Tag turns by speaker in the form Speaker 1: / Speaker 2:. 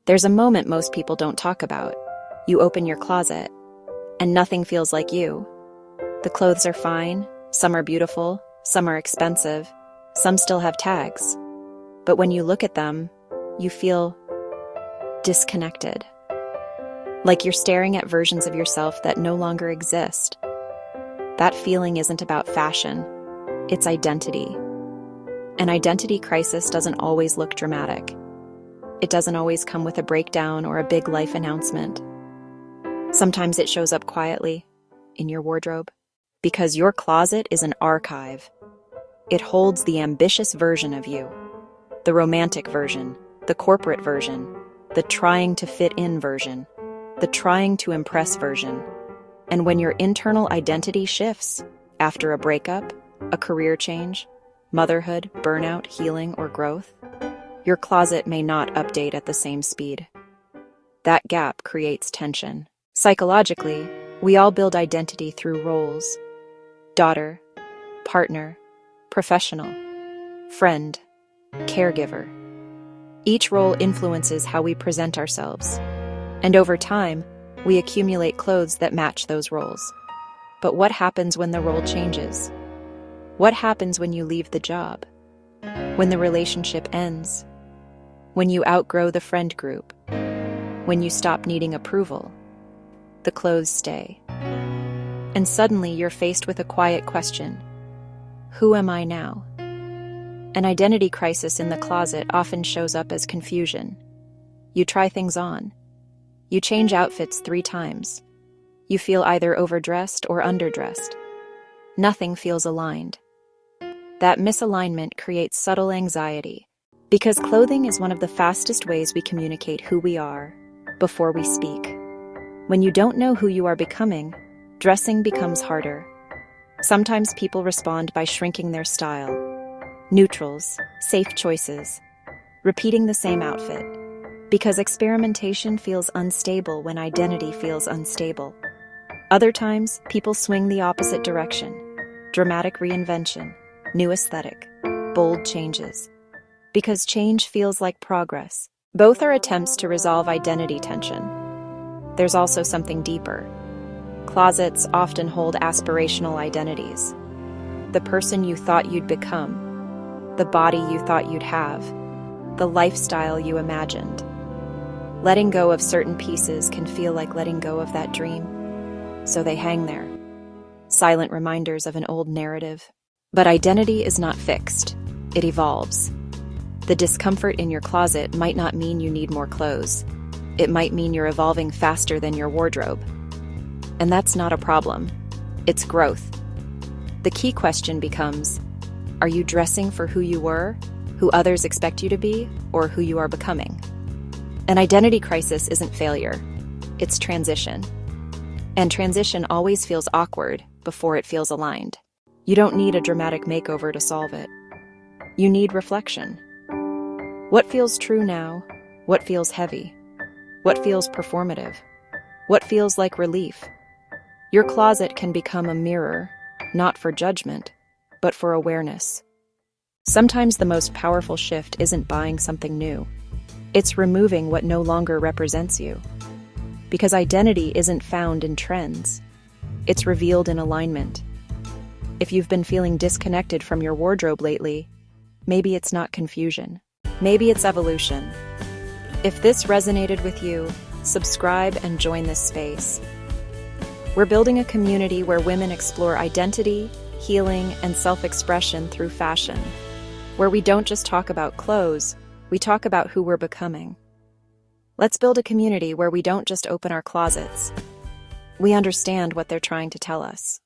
Speaker 1: There's a moment most people don't talk about. You open your closet, and nothing feels like you. The clothes are fine, some are beautiful, some are expensive, some still have tags. But when you look at them, you feel disconnected. Like you're staring at versions of yourself that no longer exist. That feeling isn't about fashion, it's identity. An identity crisis doesn't always look dramatic. It doesn't always come with a breakdown or a big life announcement. Sometimes it shows up quietly in your wardrobe, because your closet is an archive. It holds the ambitious version of you, the romantic version, the corporate version, the trying to fit in version, the trying to impress version. And when your internal identity shifts after a breakup, a career change, motherhood, burnout, healing, or growth, your closet may not update at the same speed. That gap creates tension. Psychologically, we all build identity through roles: daughter, partner, professional, friend, caregiver. Each role influences how we present ourselves, and over time, we accumulate clothes that match those roles. But what happens when the role changes? What happens when you leave the job? When the relationship ends? When you outgrow the friend group? When you stop needing approval? The clothes stay. And suddenly you're faced with a quiet question: who am I now? An identity crisis in the closet often shows up as confusion. You try things on. You change outfits 3 times. You feel either overdressed or underdressed. Nothing feels aligned. That misalignment creates subtle anxiety, because clothing is one of the fastest ways we communicate who we are before we speak. When you don't know who you are becoming, dressing becomes harder. Sometimes people respond by shrinking their style. Neutrals, safe choices, repeating the same outfit, because experimentation feels unstable when identity feels unstable. Other times, people swing the opposite direction: dramatic reinvention, new aesthetic, bold changes. Because change feels like progress. Both are attempts to resolve identity tension. There's also something deeper. Closets often hold aspirational identities. The person you thought you'd become, the body you thought you'd have, the lifestyle you imagined. Letting go of certain pieces can feel like letting go of that dream. So they hang there, silent reminders of an old narrative. But identity is not fixed. It evolves. The discomfort in your closet might not mean you need more clothes. It might mean you're evolving faster than your wardrobe. And that's not a problem. It's growth. The key question becomes, are you dressing for who you were, who others expect you to be, or who you are becoming? An identity crisis isn't failure. It's transition. And transition always feels awkward before it feels aligned. You don't need a dramatic makeover to solve it. You need reflection. What feels true now? What feels heavy? What feels performative? What feels like relief? Your closet can become a mirror, not for judgment, but for awareness. Sometimes the most powerful shift isn't buying something new. It's removing what no longer represents you. Because identity isn't found in trends. It's revealed in alignment. If you've been feeling disconnected from your wardrobe lately, maybe it's not confusion. Maybe it's evolution. If this resonated with you, subscribe and join this space. We're building a community where women explore identity, healing, and self-expression through fashion. Where we don't just talk about clothes, we talk about who we're becoming. Let's build a community where we don't just open our closets. We understand what they're trying to tell us.